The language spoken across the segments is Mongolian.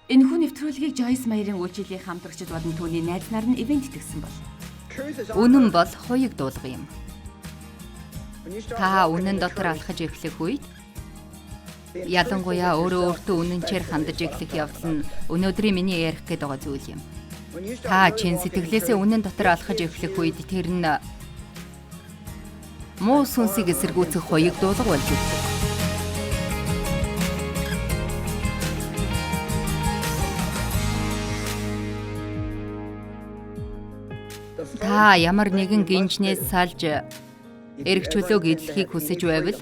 Энэхүү нэвтрүүлгийг Joyce Meyer-ийн үйлчилгээ хамтрагчид болон түүний найз нар нь ивент итгэсэн бол. Үнэн бол хуйг дуулга юм. Та үнэн дотор алхаж эхлэх үед ялангуяа өөртөө үнэнчээр хандаж эхлэх явдал нь өнөөдрийн миний ярих гээд байгаа зүйл юм. Та чин сэтгэлээсээ үнэн дотор алхаж эхлэх үед тэр нь муу сүнсийг эсэргүүцэх хуйг дуулга болж ирдэг. Та ямар нэгэн гинжнээс салж эрх чөлөөг эдлэхийг хүсэж байвал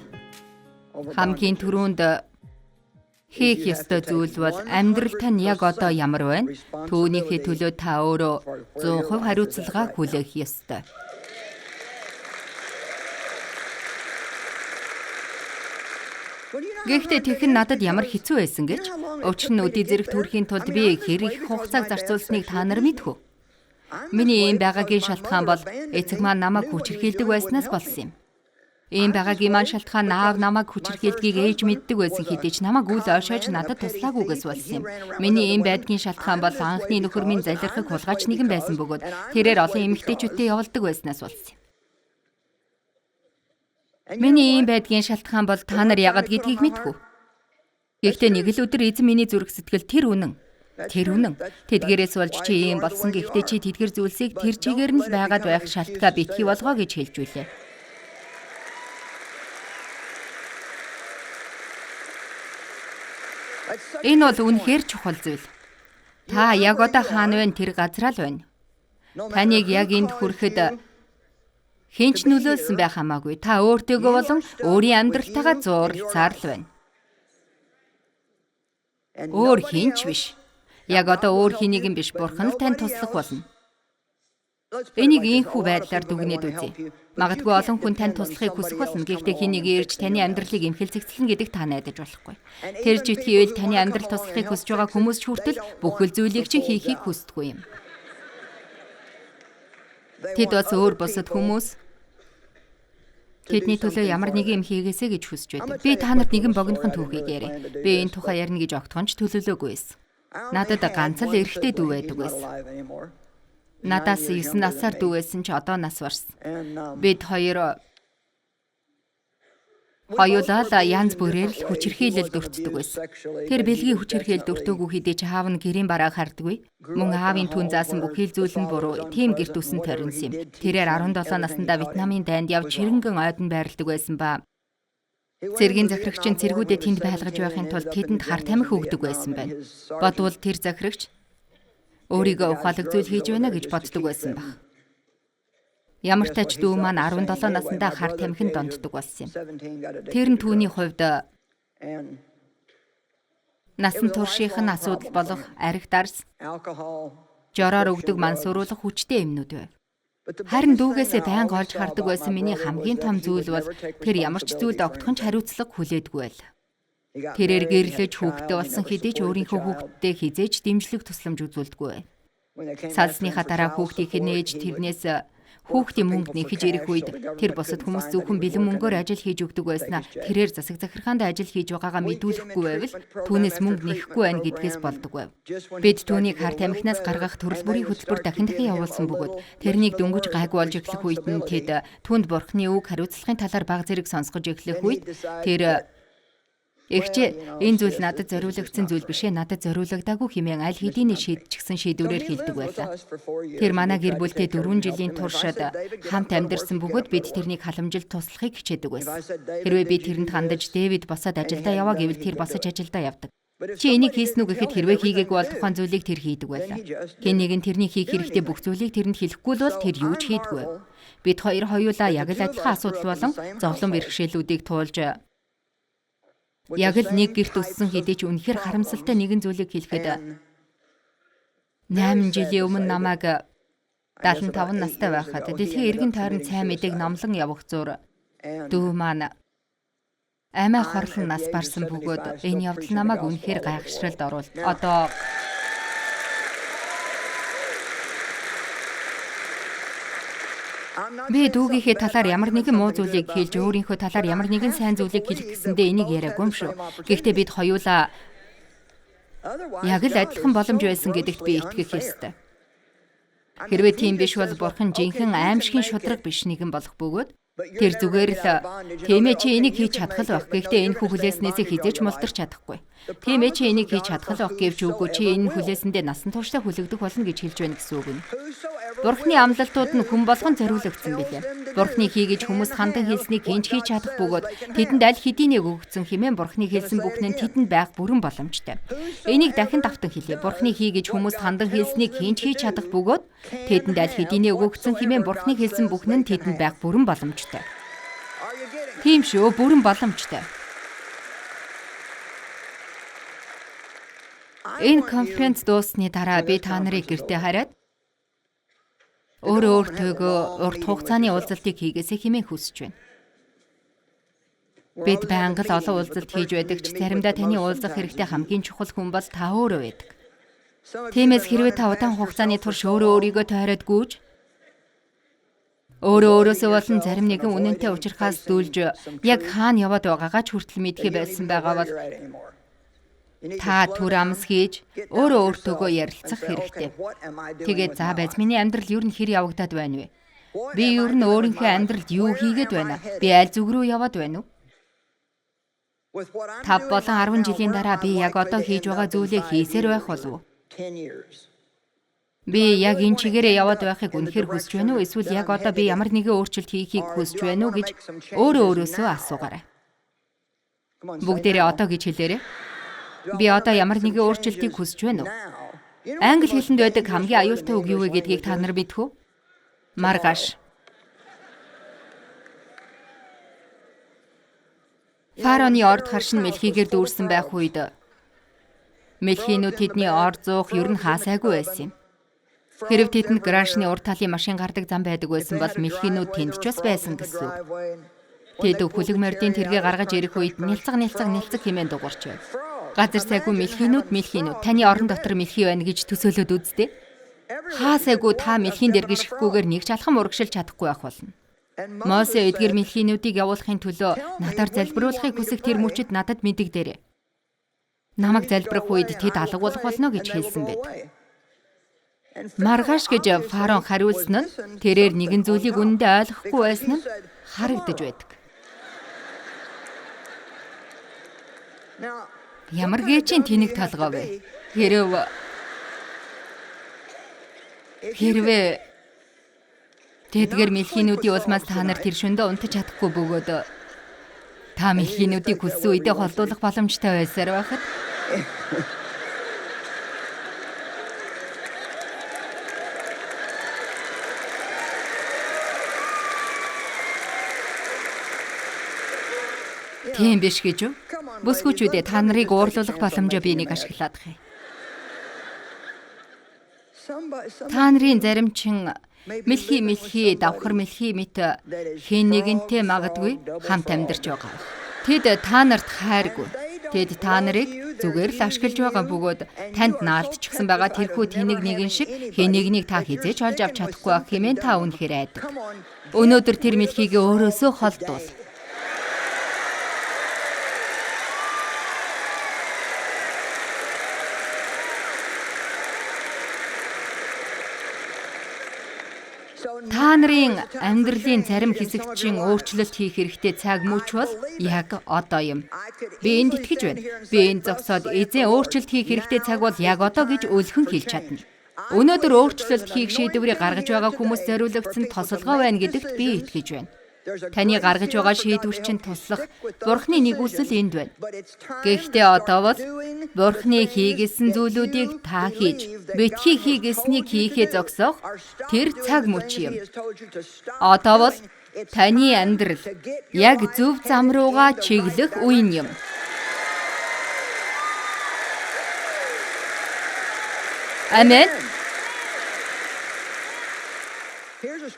хамгийн түрүүнд хийх ёстой зүйл бол амьдрал тань яг одоо ямар байна? Түүнийхээ төлөө та өөрөө 100% хариуцлага хүлээх ёстой. Гэхдээ тэгхэн надад ямар хэцүү байсан гэж? Учир нь өдий зэрэг төрхийн тулд би хэр их хугацааг зарцуулсныг та нар мэдэх үү? Миний ийм байгаагийн шалтгаан бол эцэг маань намайг хүчирхийлдэг байснаас болсон юм. Ийм байгаагийн маань шалтгаан аав намайг хүчирхийлдгийг ээж мэддэг байсан хэдий ч намайг үл ойшоож надад туслаагүйгээс болсон юм. Миний ийм байдгийн шалтгаан бол анхны нөхөр минь залирхаг хулгайч нэгэн байсан бөгөөд тэрээр олон эмэгтэйчүүдтэй явуулдаг байснаас болсон юм. Миний ийм байдгийн шалтгаан бол та нар яагаад гэдгийг мэдэх үү? Гэхдээ нэг л өдөр эзэн миний зүрх сэтгэл тэр үнэн. Тэдгээрээс болж чи ийм болсон гэхдээ чи тэдгэр зүйлсийг тэр чигээр нь л байгаад байх шалтгаан битгий болгоо гэж хэлж үлээ. Энэ бол үнэхээр чухал зүйл. Та яг одоо хаана вэ? Тэр газраа л байна. Таныг яг энд хүрэхэд хинч нөлөөлсөн байх хамаагүй. Та өөртөөгөө болон өөрийн амьдралтайгаа зууралцаар л байна. Өөр хинч биш. Яг одоо өөр хэнийг юм биш, Бурхан л тань туслах болно. Энийг ийхүү байдлаар дүгнээд үзье. Магадгүй олон хүн тань туслахыг хүсэх болно. Гэхдээ хэнийг ирж таны амьдралыг эмхэлцэгцлэн гэдэг та найдаж болохгүй. Тэр житгийвэл таны амьдрал туслахыг хүсэж байгаа хүмүүс ч хүртэл бүхэл зүйлийг чи хийхийг хүсдэггүй юм. Тэд бас өөр бусад хүмүүс тэдний төлөө ямар нэг юм хийгээсэ гэж хүсэж байдаг. Би та нарт нэгэн богинохон түүхийг яриа. Би энэ тухай ярина гэж огтхонч төлөвлөөгүй байсан. Надад ганц л эрэгтэй дүү байдаг байсан. Надаас 9 насаар дүү байсан ч одоо нас барсан. Бид хоёулаа янз бүрээр л хүчирхийлэлд өртдөг байсан. Тэр бэлгийн хүчирхийлэлд өртөөгүй хэдий ч аав нь гэрийн барааг хардаггүй. Мөн аавын түн заасан бүхий л зүйл нь буруу. Тийм гэрт үсэн торинс юм. Тэрээр 17 наснда Вьетнамын дайнд явж чирэнгэн ойдон байрладаг байсан ба цэргийн захирагч нь цэргүүдэд тэнд байлгаж байхын тулд тэдэнд хар тамхи өгдөг байсан байна. Бодвол тэр захирагч өөрийгөө ухаалаг зүйл хийж байна гэж боддог байсан баг. Ямар ч тач дүү маань 17 наснда хар тамхинд донддог болсон юм. Тэр нь түүний хувьд насан туршийнх нь асуудал болох арх дарс, жороор өгдөг мансууруулах хүчтэй юмнууд байв. Харин дүүгээсээ байнга олж хардаг байсан миний хамгийн том зүйл бол тэр ямар ч зүйлд огтхонч хариуцлага хүлээдгүй байл. Тэрээр гэрлэж хүүхдтэй болсон хэдий ч өөрийнхөө хүүхдтэй хизээж дэмжлэг тусламж үзүүлдэггүй байв. Салсныхаа дараа хүүхдийг нээж тэрнээс хүүхдийн мөнгө нэхэж ирэх үед тэр бусад хүмүүс зөвхөн бэлэн мөнгөөр ажил хийж өгдөг байснаа тэрээр засаг захиргаанд ажил хийж байгаагаа мэдүүлэхгүй байвал түүнээс мөнгө нэхэхгүй байна гэдгээс болдог байв. Бид түүнийг хар тамхинаас гаргах төрөл бүрийн хөтөлбөр дахин явуулсан бөгөөд тэрнийг дөнгөж гайгүй болж эхлэх үед нь тэд түнд Бурхны үг хариуцлагын талаар баг зэрэг сонсгож эхлэх үед тэр эгчээ энэ зүйл надад зориулагдсан зүйл биш ээ, надад зориулагдаагүй хэмээн аль хэдийн шийдчихсэн шийдвэрээр хэлдэг байлаа. Тэр манай гэр бүлтэй 4 жилийн туршид хамт амьдарсан бөгөөд бид тэрнийг халамжилт туслахыг хичээдэг байсан. Хэрвээ би тэрэнд хандаж Дэвид босоод ажилдаа яваа гэвэл тэр босож ажилдаа явдаг. Чи энийг хийсэн үү гэхэд хэрвээ хийгээгүй бол тухайн зүйлийг тэр хийдэг байлаа. Хэн нэгэн тэрний хийх хэрэгтэй бүх зүйлийг тэрэнд хэлэхгүй бол тэр юу ч хийдэггүй. Бид хоёулаа яг л адилхан асуудал болон зовлон бэрхшээлүүдийг туулж яг л нэг гэрт өссөн хэдий ч үнэхээр харамсалтай нэгэн зүйлийг хэлэхэд 8 жилийн өмнө намайг 75 настай байхад дэлхийн эргэн тойронд сайн мэдээг номлон явах зур дүү маань амиа хорлон нас барсан бөгөөд энэ явдал намайг үнэхээр гайхшралд оруулж одоо Би дүүгийнхээ талаар ямар нэгэн муу зүйлийг хэлж өөрийнхөө талаар ямар нэгэн сайн зүйлийг хэлэх гэсэндээ энийг яриаггүй юм шүү. Гэхдээ бид хоёулаа Яг л адилхан боломж байсан гэдэгт би итгэх ёстой. Хэрвээ тийм биш бол Бурхан жинхэнэ аимшигын шударга биш нэгэн болох бөгөөд тэр зүгээр л тиймээ чи энийг хийж чадах л байх. Гэхдээ энэ хүлээснээсээ хизээч мултарч чадахгүй. Тиймээ чи энийг хийж чадах л байх гэвч үгүй чи энэ хүлээсэндээ насан туршдаа хүлэгдэх болно гэж хэлж байна гэсэн үг нь. Бурханы амлалтууд нь хүн болгон зориулагдсан билээ. Бурханы хийгэж хүмүүст хандан хэлснийг хинч хийж чадах бөгөөд тэдэнд аль хэдийнэ өгөгдсөн хэмээн Бурханы хэлсэн бүхэн нь тэдэнд байх бүрэн боломжтой. Энийг дахин давтан хэлье. Бурханы хийгэж хүмүүст хандан хэлснийг хинч хийж чадах бөгөөд тэдэнд аль хэдийнэ өгөгдсөн хэмээн Бурханы хэлсэн бүхэн нь тэдэнд байх бүрэн боломжтой. Тийм шүү, бүрэн боломжтой. Энэ конференц дууссаны дараа би та нарыг гэртээ хараад өөртөөгөө урт хугацааны уулзалтыг хийгээсэй хэмээн хүсэж байна. Бид байнга л олон уулзалт хийж байдаг ч заримдаа таны уулзах хэрэгтэй хамгийн чухал хүн бол та өөрөө байдаг. Тиймээс хэрвээ та удаан хугацааны турш өөрийгөө тойроод гүйж өөрөөсөө болон зарим нэгэн үнэнтэй учирхаас дүүлж яг хаана яваад байгаагаа ч хүртэл мэдхий байсан байгаа бол та түр амс хийж өөртөөгөө ярилцах хэрэгтэй. Тэгээд за байж миний амьдрал юу н хэр явагдаад байна вэ? Би юу н өөрийнхөө амьдралд юу хийгээд байна? Би аль зүг рүү яваад байна уу? 5 болон 10 жилийн дараа би яг одоо хийж байгаа зүйлээ хийсээр байх болов уу? Би яг энэ чигээрээ яваад байхыг үнэхээр хүсэж байна уу? Эсвэл яг одоо би ямар нэгэн өөрчлөлт хийхийг хүсэж байна уу гэж өөрөөсөө асуугаарай. Бүгдээрээ одоо гэж хэлээрэй. Би одоо ямар нэгэн өөрчлөлтийг хүсэж байна уу? Англи хэлэнд байдаг хамгийн аюултай үг юу вэ гэдгийг та нар мэдэх үү? Маргааш. Фараоны орд харшин Мэлхийгээр дүүрсэн байх үед Мэлхийнүүд тэдний орд зуух ер нь хаасайгүй байсан юм. Хэрв тэдэнд Грашны урд талын машин гардаг зам байдаг байсан бол Мэлхийнүүд тэнд ч бас байсан гэсэн үг. Тэд хүлэг мордын тэргээ гаргаж ирэх үед нэлцэг хэмээн дуурч байв. Газар сайгүй Мэлхийнүүд таны орон дотор Мэлхий байна гэж төсөөлөд үзтээ. Хаасайгүй та Мэлхийн дэргэшихгүйгээр нэг ч алхам урагшилж чадахгүй байх болно. Мосе эдгээр Мэлхийнүүдийг явуулахын төлөө надаар залбируулахыг хүсэх тэр мөчид надад мэдэгдээрэй. Намайг залбирах үед тэд алга болох болно гэж хэлсэн байдаг. Маргааш гэж Фараон хариулсан нь тэрээр нэгэн зүйлийг үнэндээ ойлгохгүй байсан нь харагдаж байдаг. Ямар гэжийн тэнэг толгой вэ? Хэрвээ тэдгээр Мэлхийнүүдийн улмаас та нар тэр шөндөө унтаж чадахгүй бөгөөд та Мэлхийнүүдийг хүссэн үедээ холдуулах боломжтой байсаар байхад тийм биш гэж үү? Бүсгүүчүүдээ та нарыг уурлуулах боломжоо би нэг ашиглаад хий. Та нарын зарим чин Мэлхий давхар Мэлхий мэт хэн нэгэнтэй магадгүй хамт амьдарч байгаа. Тэд та нарт хайргүй. Тэд та нарыг зүгээр л ашиглаж байгаа бөгөөд танд наалдчихсан байгаа тэрхүү тэнэг нэгэн шиг хэн нэгнийг та хизээч олж авч чадахгүй байх хэмээн та үнэхээр айдаг. Өнөөдөр тэр Мэлхийгээ өөрөөсөө холдуул. Та нарын амьдралын зарим хэсэгт чинь өөрчлөлт хийх хэрэгтэй цаг мөч бол яг одоо юм. Би энд итгэж байна. Би энд зогсоод эзэн өөрчлөлт хийх хэрэгтэй цаг бол яг одоо гэж өлхөн хэлж чадна. Өнөөдөр өөрчлөлт хийх шийдвэрийг гаргаж байгаа хүмүүс зориулагдсан тосолгоо байна гэдэгт би итгэж байна. Таны гаргаж байгаа шийдвэр чинь туслах Бурхны нэгүсэл энд байна. Гэхдээ одоо бол Бурхны хийгээсэн зүйлүүдийг та хийж, битгий хийгээснийг хийхээ зогсоох тэр цаг мөч юм. Одоо бол таны амьдрал яг зөв зам руугаа чиглэх үе юм. Амен.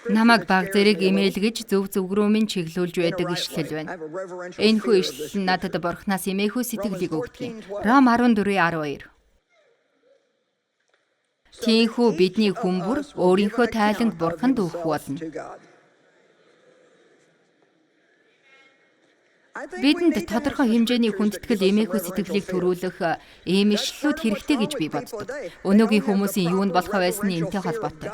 Намайг баг зэрэг имэйлгэж зөв рүү минь чиглүүлж байдаг ишлэл байна. Энэхүү ишлэл нь надад Бурханаас эмээхүү сэтгэлийг өгдөг. Ром 14:12. Тийхүү бидний хүмүүр өөрийнхөө тайланд Бурханд өгөх болно. Бидэнд тодорхой хэмжээний хүндэтгэл эмээхүй сэтгэлийг төрүүлэх эмэшлүүд хэрэгтэй гэж би боддог. Өнөөгийн хүмүүсийн юунд болох байсны энтэй холбоотой.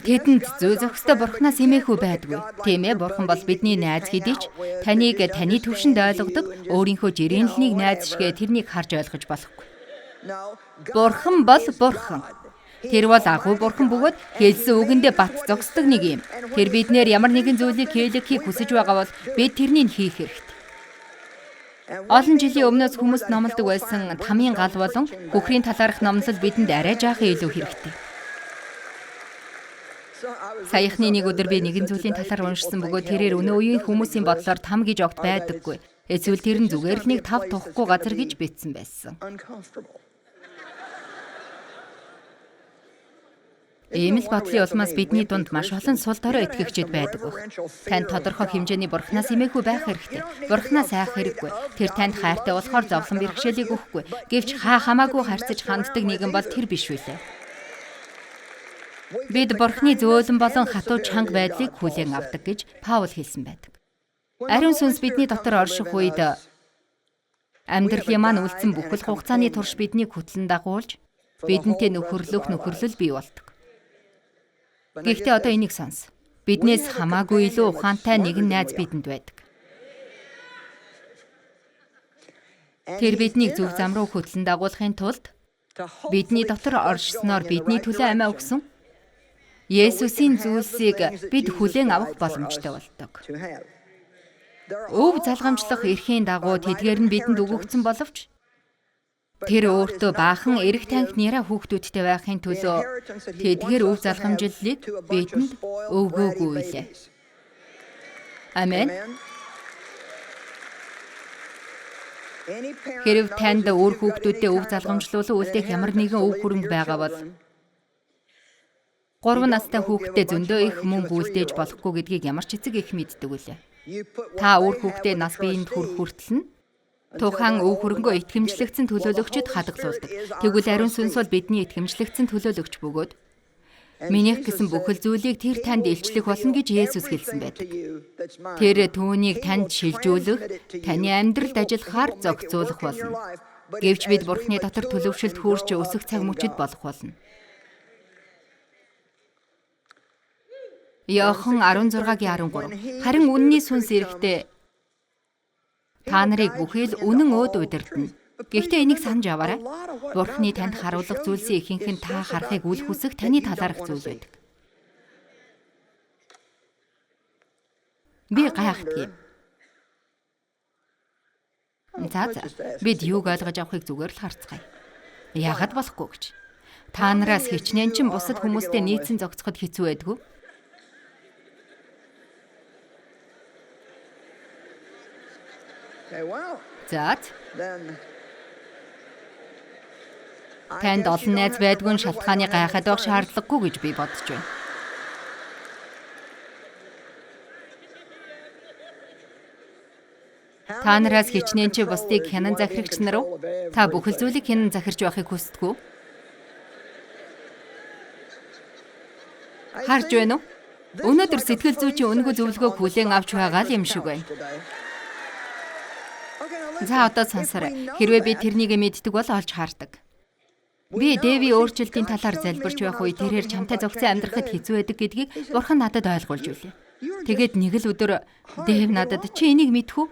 Тэдэнд зүй зохистой бурхнаас эмээхүй байдгүй. Тийм ээ, бурхан бол бидний найз хэдий ч таныг таны төвшөнд ойлгодог, өөрийнхөө жирэнлэнийг найз шигэ тэрнийг харж ойлгож болохгүй. Бурхан бол бурхан. Тэр бол агуу бурхан бөгөөд хэлсэн үгэндээ бат зогсдог нэг юм. Тэр биднээр ямар нэгэн зүйлийг хийлгэхийг хүсэж байгаа бол бид тэрнийг хийх хэрэгтэй. Олон жилийн өмнөөс хүмүүс номлодог байсан тамийн гал болон хөхрийн талаарх номлол бидэнд арай жаахан илүү хэрэгтэй. Саяхны нэг өдөр би нэгэн зүйлийн талаар уншсан бөгөөд тэрээр өнөө үеийн хүмүүсийн бодлоор там гэж огт байдаггүй. Эсвэл тэр нь зүгээр л нэг тав тухгүй газар гэж бичсэн байсан. Ийм л бодлын улмаас бидний дунд маш олон сул дорой итгэгчид байдаг баг. Танд тодорхой хэмжээний бурхнаас эмээхүй байх хэрэгтэй. Бурхнаас айх хэрэггүй. Тэр танд хайртай болохоор зовлон бэрхшээлийг өгөхгүй. Гэвч хамаагүй харьцаж ханддаг нэгэн бол тэр биш үлээ. Бид бурхны зөөлөн болон хатуу чанга байдлыг хүлээн авдаг гэж Паул хэлсэн байдаг. Ариун сүнс бидний дотор орших үед амьдралын маань үлдсэн бүхэл хугацааны турш биднийг хөтлөн дагуулж бидэнтэй нөхөрлөл бий болдог. Гэхдээ одоо энийг сонс. Биднээс хамаагүй илүү ухаантай нэгэн найз бидэнд байдаг. Тэр биднийг зөв зам руу хөтлөн дагуулахын тулд бидний дотор оршсноор бидний төлөө амиа өгсөн Есүсийн зүйлсийг бид хүлээн авах боломжтой болдог. Өв залгамжлах эрхийн дагуу тэдгээр нь бидэнд өгөгдсөн боловч тэр өөртөө баахан эрэг танхи нэраа хүүхдүүдтэй байхын төлөө тэдгээр өв залгамжлалыг бидэнд өгөөгүй лээ. Амен. Хэрв танд өөр хүүхдүүдтэй өв залгамжлуулан үлдээх ямар нэгэн өв хөрөнгө байгаа бол 3 настай хүүхэдтэй зөндөө их мөнгө үлдээж болохгүй гэдгийг ямар ч эцэг их мэддэг үлээ. Та өөр хүүхдээ нас биеинд хүрэх хүртэл нь тухайн өв хөрөнгөө итгэмжлэгдсэн төлөөлөгчөд хадгалуулдаг. Тэгвэл ариун сүнс бол бидний итгэмжлэгдсэн төлөөлөгч бөгөөд минийх гэсэн бүхэл зүйлийг тэр танд илчлэх болно гэж Есүс хэлсэн байдаг. Тэр түүнийг танд шилжүүлэх, таны амьдралд ажиллахаар зохицуулах болно. Гэвч бид Бурхны дотор төлөвшөлт хүрч өсөх цаг мөчид болох болно. Иохан 16:13. Харин үнний сүнс ирэхдээ та нарыг бүхий л үнэн өөд удирдна. Гэхдээ энийг санаж аваарай. Бурхны танд харуулах зүйлсийн ихэнх нь та харахыг үл хүсэх таны талаарх зүйл байдаг. Би гайхдаг юм. За, бид юуг ойлгож авахыг зүгээр л харцгаая. Яагаад болохгүй гэж. Та нараас хичнээн чин бусад хүмүүстэй нийцэн зохицоход хэцүү байдгүй. За. Танд олон найз байдгүй нь шалтгааны гайхаад байх шаардлагагүй гэж би бодож байна. Та нараас хичнээн чи бусдыг хянан захирагч нар уу? Та бүхэл зүйлийг хянан захирч байхыг хүсдэг үү? Харж байна уу? Өнөөдөр сэтгэл зүйчийн үнэгүй зөвлөгөөг хүлээн авч байгаа л юм шиг байна. За одоо сонсорой. Хэрвээ би тэрнийг мэддэг бол олж хаардаг. Би Дэви өөрчлөлтийн талаар залбирч байх үе тэрээр чамтай зохицон амьдрахад хэцүү байдаг гэдгийг Бурхан надад ойлгуулж үлээ. Тэгээд нэг л өдөр Дэв надад чи энийг мэдэх үү?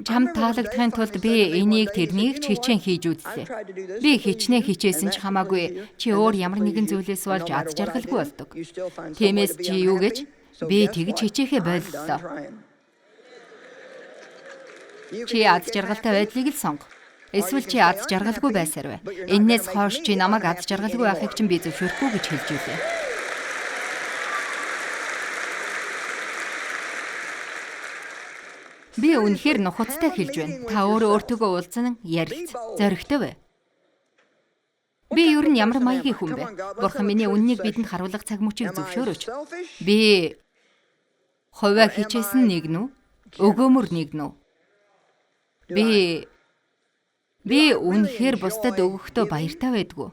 Чамд таалагдахын тулд би энийг тэрнийг хичээн хийж үзлээ. Би хичнээн хичээсэн ч хамаагүй чи өөр ямар нэгэн зүйлээс болж ад жаргалгүй болдог. Тиймээс чи юу гэж би тэгж хичээхээ боллоо. Чи ад жаргалтай байдлыг л сонго. Эсвэл чи ад жаргалгүй байсаар бай. Эннээс хойш чи намайг ад жаргалгүй байхыг чинь би зөвшөөрөхгүй гэж хэлж үлээ. Би үнэхээр нухацтай хэлж байна. Та өөртөөгөө уулзсан ярилц. Зоригтой бай. Би ер нь ямар маягийн хүн бэ? Бурхан миний үннийг бидэнд харуулах цаг мөчийг зөвшөөрөөч. Би хувиа хичээсэн нэг нь өгөөмөр нэг нь Би үнэхээр бусдад өгөхдөө баяртай байдгүй.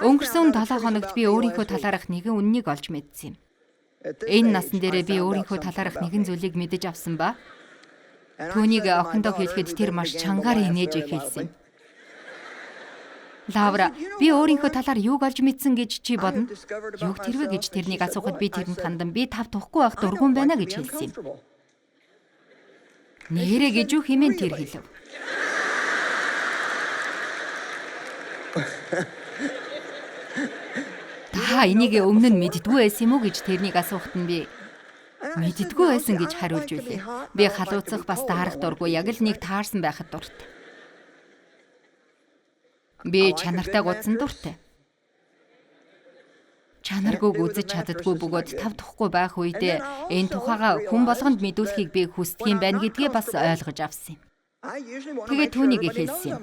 Өнгөрсөн 7 хоногт би өөрийнхөө талаарх нэгэн үннийг олж мэдсэн юм. Энэ насн дээрээ би өөрийнхөө талаарх нэгэн зүйлийг мэдэж авсан ба түүнийг охиндоо хэлэхэд тэр маш чангаар инээж эхэлсэн юм. Лавра, би өөрийнхөө талаар юуг олж мэдсэн гэж чи бодно? Юуг тэрвэ гэж тэрнийг асуухад би тэрэнд хандан би тав тухгүй байх дургуун байна гэж хэлсэн юм. Нэрэ гэж юу хэмээн тэр хэлв. Та энийг өмнө нь мэддгүй байсан юм уу гэж тэрнийг асуухад нь би мэддгүй байсан гэж хариулж үлээ. Би халууцах бас таарах дургүй, яг л нэг таарсан байхад дуртай. Би чанартай гудсан дуртай. Чанаргүйг үзэж чаддаггүй бөгөөд тав тухгүй байх үедээ энэ тухайга хүн болгонд мэдүүлэхийг би хүсдэг юм байна гэдгээ бас ойлгож авсан юм. Тэгээд түүнийг хэлсэн юм.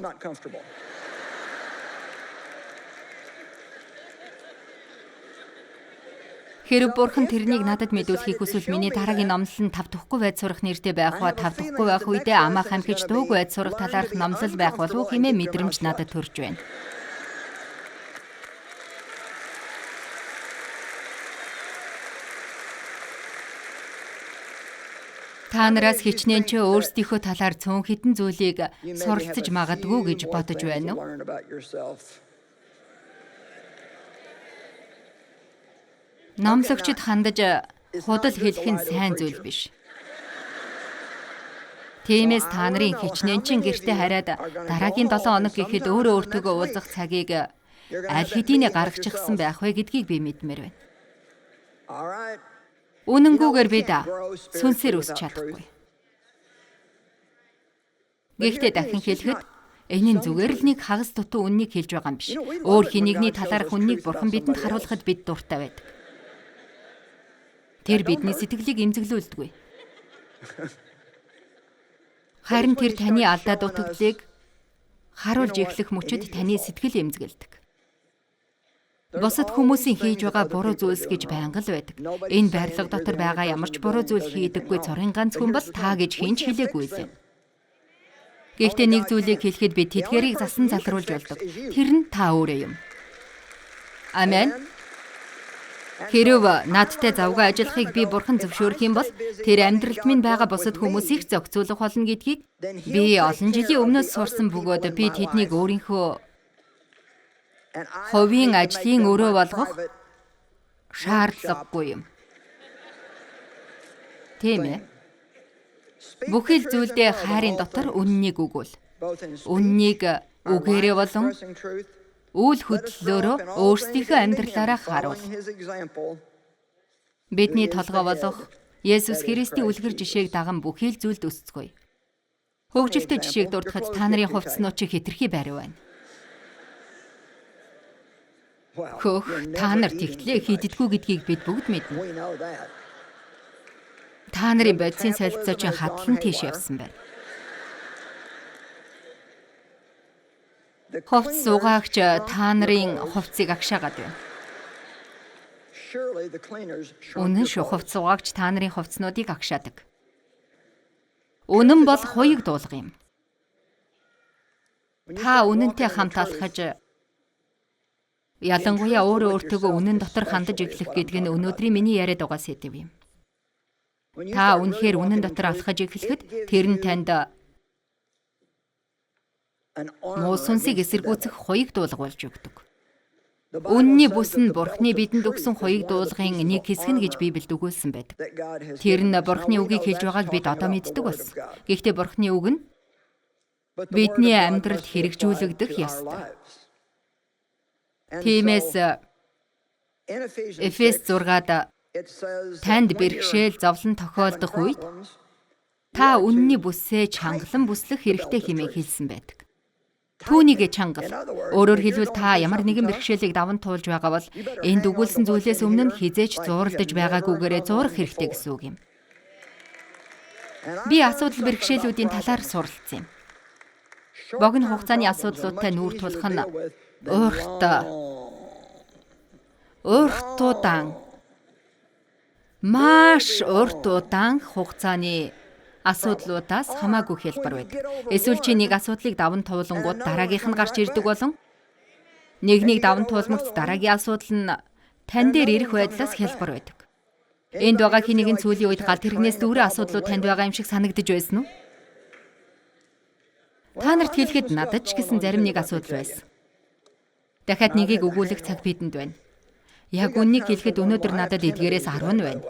Хэрэг бурхан тэрнийг надад мэдүүлэхийг хүсвэл миний дараагийн номлол нь тав тухгүй байд сурах нэртэй байх ба тав тухгүй байх үедээ амаа хамхиж дууг байд сурах талаарх номлол байх болов уу хэмээн мэдрэмж надад төрж байна. Та нараас хичнээн ч өөрсдийнхөө талаар цөөн хідэн зүйлийг суралцж магадгүй гэж бодож байна уу? Номлогчид хандаж худал хэлэх нь сайн зүйл биш. Тиймээс та нарын хичнээнчин гэртээ хараад дараагийн 7 хоног гэхэд өөрөө өөртөөгөө уулзах цагийг аль хэдийнэ гаргачихсан байх вэ гэдгийг би мэдмээр байна. Үнэнгүүгээр бид сүнсээр өсч чадахгүй. Гэхдээ дахин хэлэхэд энэ нь зүгээр л нэг хагас дутуу үннийг хэлж байгаа юм биш. Өөр хинэгний талаарх үннийг бурхан бидэнд харуулхад бид дуртай байдаг. Тэр бидний сэтгэлийг эмзэглүүлдэггүй. Харин тэр таны алдаа дутагдлыг харуулж эхлэх мөчид таны сэтгэл эмзэгэлдэг. Бусад хүмүүсийн хийж байгаа буруу зүйлс гэж байнга л байдаг. Энэ барилга дотор байгаа ямар ч буруу зүйл хийдэггүй цорын ганц хүн бол та гэж хинч хэлээгүй лээ. Гэхдээ нэг зүйлийг хэлэхэд би тэдгэрийг засан залруулж болдог. Тэр нь та өөрөө юм. Амен. Хэрв надтай завгүй ажиллахыг би бурхан зөвшөөрөх юм бол тэр амьдралд минь байгаа бусад хүмүүсийг зохицуулах болно гэдгийг би олон жилийн өмнөөс сурсан бөгөөд би тэднийг өөрийнхөө хувийн ажлын өрөө болгох шаардлагагүй юм. Тийм ээ. Бүхэл зүйлдээ хайрын дотор үннийг өгвөл. Үннийг үгээрээ болон үйл хөдлөлөөрөө өөрсдийнхөө амьдралаараа харуул. Бидний толгой болох Есүс Христийн үлгэр жишээг даган бүхий л зүйлд өсцгөөе. Хөгжилтэй жишээг дурдахад та нарын хувцснууд чи хэтэрхий байруу байна. Хөх, та нар тэгтлээ хийддэггүй гэдгийг бид бүгд мэднэ. Та нарын бодисын солилцоо чинь хадлан тийш явсан байна. Хувцс угаагч та нарын хувцсыг агшаагаад байна. Үнэн шүү, хувцс угаагч та нарын хувцснуудыг агшаадаг. Үнэн бол хуйг дуулга юм. Та үнэнтэй хамт алхаж ялангуяа өөрөө өөртөөгөө үнэн дотор хандаж эхлэх гэдэг нь өнөөдрийн миний яриад байгаа сэдэв юм. Та үнэхээр үнэн дотор алхаж эхлэхэд тэр нь танд муу сүнсийг эсэргүүцэх хуйг дуулга болж өгдөг. Үнний бүс нь Бурхны бидэнд өгсөн хуйг дуулгын нэг хэсэг нь гэж Библиэд өгүүлсэн байдаг. Тэр нь Бурхны үгийг хэлж байгааг бид одоо мэддэг болсон. Гэхдээ Бурхны үг нь бидний амьдралд хэрэгжүүлэгдэх ёстой. Тиймээс Эфес 6-ад танд бэрхшээл зовлон тохиолдох үед та үнний бүсээ чангалан бүслэх хэрэгтэй хэмээн хэлсэн байдаг. Түүнийг чангал. Өөрөөр хэлбэл та ямар нэгэн бэрхшээлийг даван туулж байгаа бол энд өгүүлсэн зүйлээс өмнө нь хизээч зууралдаж байгаагүйгээрээ зуурах хэрэгтэй гэсэн үг юм. Би асуудал бэрхшээлүүдийн талаар суралцсан юм. Богино хугацааны асуудлуудтай нүүр тулах нь урт удаан маш урт удаан хугацааны асуудлуудаас хамаагүй хялбар байдаг. Эсвэл чи нэг асуудлыг даван туулангууд дараагийнх нь гарч ирдэг болон нэгнийг даван туулмагц дараагийн асуудал нь тань дээр ирэх байдлаас хялбар байдаг. Энд байгаа хинэгэн сүүлийн үед галт тэрэгнээс дүүрэн асуудлууд танд байгаа юм шиг санагдаж байсан уу? Та нарт хэлэхэд надад ч гэсэн зарим нэг асуудал байсан. Дахиад нэгийг өгүүлэх цаг бидэнд байна. Яг үннийг хэлэхэд өнөөдөр надад эдгээрээс 10 байна.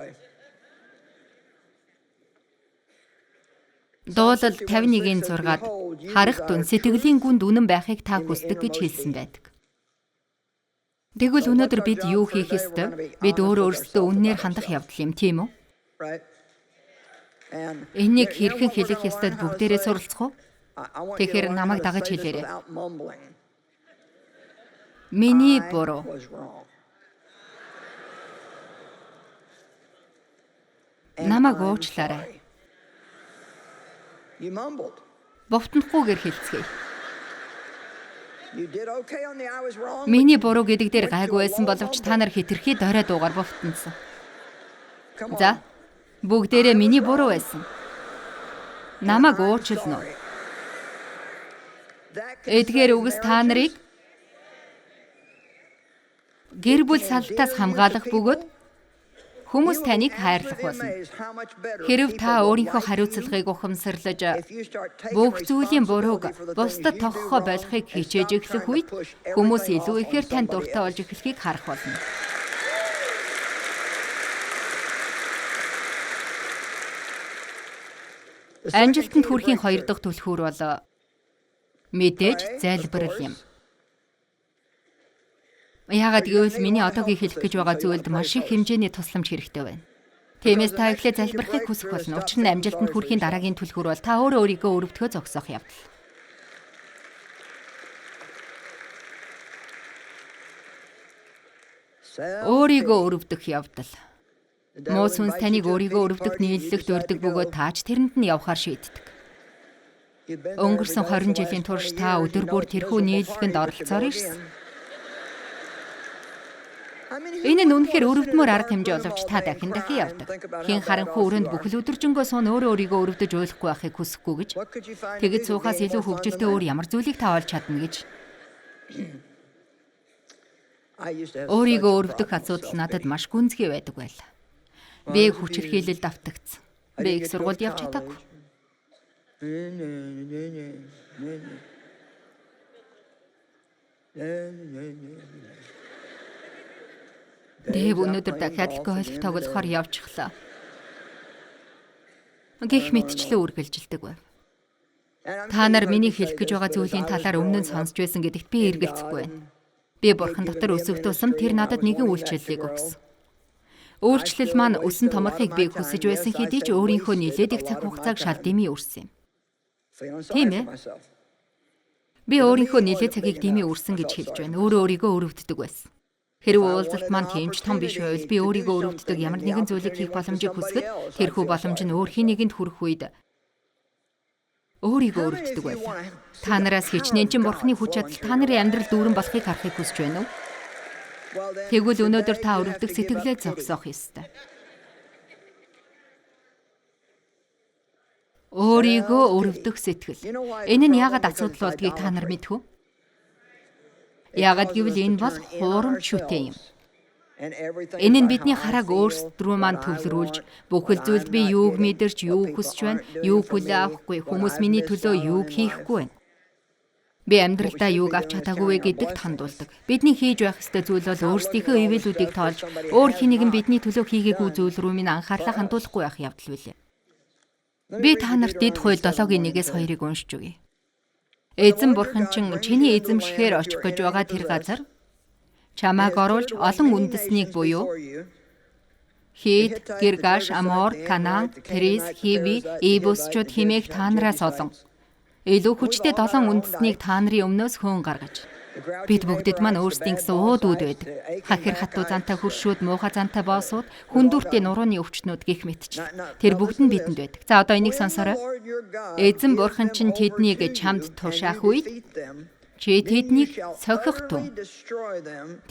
Дуулал 51:6-ад харах түн сэтгэлийн гүнд үнэн байхыг та хүсдэг гэж хэлсэн байдаг. Тэгвэл өнөөдөр бид юу хийх ёстой? Бид өөрсдөө үннээр хандах явдал юм, тийм үү? Энийг хэрхэн хэлэх ёстойд бүгдээрээ суралцах уу? Тэгэхээр намайг дагаж хэлээрэй. Миний буруу. Намайг уучлаарай. Бовтнохгүйгээр хэлцгээе. Миний буруу гэдэг дээр гайгүй байсан боловч та нар хэтэрхий дорой дуугаар бовтнсон. За, бүгдээрээ миний буруу байсан. Намайг уучлана уу? Эдгээр үгс та нарыг гэр бүл салдаас хамгаалах бөгөөд хүмүүс таныг хайрлах болно. Хэрв та өөрийнхөө хариуцлагыг ухамсарлаж бүх зүйлийн бурууг бусдад тогтхоо болохыг хичээж эхлэх үед хүмүүс илүү ихээр танд дуртай болж эхлэхийг харах болно. Амжилтанд хүрэхийн 2 дахь түлхүүр бол мэдээж залбирал юм. Яагаад гэвэл миний одоогийн хэлэх гэж байгаа зүйлд маш их хэмжээний тусламж хэрэгтэй байна. Тиймээс та эхлээд залбирахыг хүсэх болно. Учир нь амжилтанд хүрэхийн дараагийн түлхүүр бол та өөрийгөө өрөвдөхөө зогсоох явдал. Өөрийгөө өрөвдөх явдал. Муу сүнс таныг өөрийгөө өрөвдөх нийллэгт урьдаг бөгөөд таач тэрэнд нь явхаар шийддэг. Өнгөрсөн 20 жилийн турш та өдөр бүр тэрхүү нийллэгэнд оролцоор ирсэн. Энэ нь үнэхээр өрөвдмөр арга хэмжээ боловч та дахин явдаг. Хин харанхуй өрөөнд бүхэл өдөржингөө суун өөрийгөө өрөвдөж ойлгохгүй байхыг хүсэхгүй гэж. Тэгэд суухаас илүү хөвгөлтэй өөр ямар зүйлийг та олж чадна гэж. Өөрийгөө өрөвдөх асуудал надад маш гүнзгий байдаг байлаа. Би хүчирхийлэлд автагдсан. Би их сургуульд явж чадаагүй. Дэв өнөөдөр дахиад гольф тоглохоор явчихлаа. Гэх мэтчлэн үргэлжилдэг байв. Та нар миний хэлэх гэж байгаа зүйлийн талаар өмнө нь сонсч байсан гэдэгт би эргэлзэхгүй байна. Би бурхан дотор өсөх тусам тэр надад нэгэн үйлчлэлийг өгсөн. Үйлчлэл маань өсөн томорхыг би хүсэж байсан хэдий ч өөрийнхөө нэлээд их цаг хугацааг шалдимий өрсөн юм. Тийм ээ. Би өөрийнхөө нэлээд цагийг дэмий өрсөн гэж хэлж байна. Өөрийгөө өрөвддөг байсан. Хэрвээ уулзалт маань тэмч том биш байвал би өөрийгөө өрөвддөг ямар нэгэн зүйлийг хийх боломжийг хүсгэд тэрхүү боломж нь өөр хин нэгэнд хүрэх үед өөрийгөө өрөвддөг байлаа. Та нараас хичнээн чин бурхны хүч чадал та нарын амьдрал дүүрэн болохыг харахыг хүсэж байна уу? Тэгвэл өнөөдөр та өрөвдөх сэтгэлээ зогсоох ёстой. Өөрийгөө өрөвдөх сэтгэл. Энэ нь яагаад асуудал болдгийг та нар мэдэх үү? Яагаад гэвэл энэ бол хуурамч шүтээ юм. Энэ нь бидний харааг өөрсдрөө маань төвлөрүүлж, бүхэл зүйлд би юуг мэдэрч, юуг хүсэж байна, юуг хүлээн авахгүй, хүмүүс миний төлөө юуг хийхгүй байна. Би амьдралдаа юуг авч чадаагүй гэдэгт хандуулдаг. Бидний хийж байх ёстой зүйл бол өөрсдийнхөө ивэлүүдийг тоолж, өөр хинэгэн бидний төлөө хийгээгүй зүйл рүү минь анхаарлаа хандуулахгүй байх явдал билээ. Би та нарт Дэд хууль 7:1-2-ыг уншиж өгье. Эзэн бурхан чинь чиний эзэмшихээр очих гэж байгаа тэр газар чамайг оруулж олон үндэснийг буюу Хит, Гиргаш, Амор, Канаан, Перис, Хиви, Ибусчууд хэмээх та нараас олон илүү хүчтэй 7 үндэснийг та нарын өмнөөс хөөн гаргаж. Бид бүгдэд маань өөрсдийн гэсэн уудууд байдаг. Хахир хатуу зантай хөршүүд, муухай зантай боосууд, хүндүртэй нурууны өвчтнүүд гэх мэтчил. Тэр бүгд нь бидэнд байдаг. За одоо энийг сонсоорой. Эзэн бурхан чинь тэднийг чамд тушаах үед чи тэднийг сохих түн.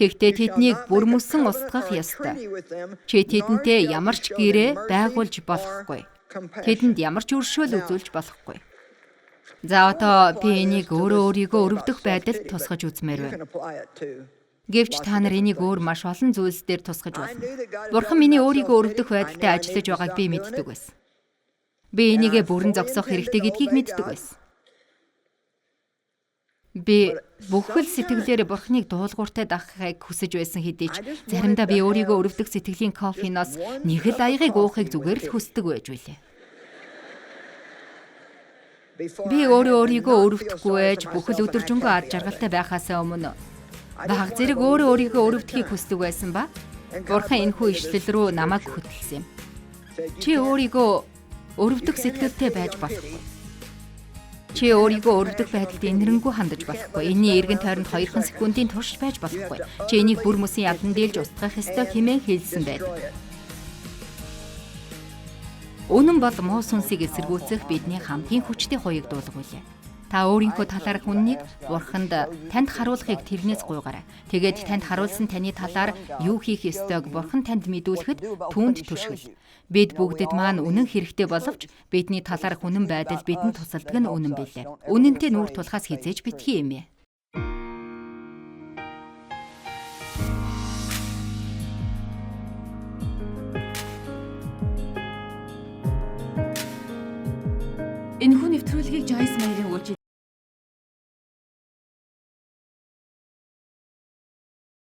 Тэгтээ тэднийг бүрмөсөн устгах ёстой. Чи тэдэнтэй ямар ч гэрээ байгуулж болохгүй. Тэдэнд ямар ч өршөөл үзүүлж болохгүй. За одоо би энийг өөрийгөө өрөвдөх байдалд тусгаж үзмээр байна. Гэвч та нар энийг өөр маш олон зүйлс дээр тусгаж болно. Бурхан миний өөрийгөө өрөвдөх байдалтай ажиллаж байгааг би мэддэг байсан. Би энийгээ бүрэн зогсоох хэрэгтэй гэдгийг мэддэг байсан. Би бүхэл сэтгэлээр Бурханыг дуулууртай дагахыг хүсэж байсан хэдий ч заримдаа би өөрийгөө өрөвдөх сэтгэлийн кофеноос нэг л аягыг уухыг зүгээр л хүсдэг байж билээ. Би өөрийгөө өрөвдөхгүй байж бүхэл өдөржингөө ад жаргалтай байхаасаа өмнө баг зэрэг өөрийгөө өрөвдөхийг хүсдэг байсан ба Бурхан энэхүү ишлэл рүү намайг хөтлсөн юм. Чи өөрийгөө өрөвдөх сэтгэлтэй байж болохгүй. Чи өөрийгөө өрөвдөх байдалд инэрэнгүү хандаж болохгүй. Энэний эргэн тойронд 2 секундын турш байж болохгүй. Чи энийг бүр мөсийн ядан дийлж устгах ёстой хэмээн хэлсэн байдаг. Үнэн бол муу сүнсийг эсэргүүцэх бидний хамгийн хүчтэй хуйг дуулга билээ. Та өөрийнхөө талаарх үннийг Бурханд танд харуулахыг тэрнээс гуйгаарай. Тэгээд танд харуулсан таны талаар юу хийх ёстойг Бурхан танд мэдүүлэхэд түүнд түшгэл. Бид бүгдэд маань үнэн хэрэгтэй боловч бидний талаарх үнэн байдал бидэнд тусалдаг нь үнэн билээ. Үнэнтэй нүүр тулахаас хизээж битгий юм ээ. Энэхүү нэвтрүүлгийг Joyce Meyer-ийн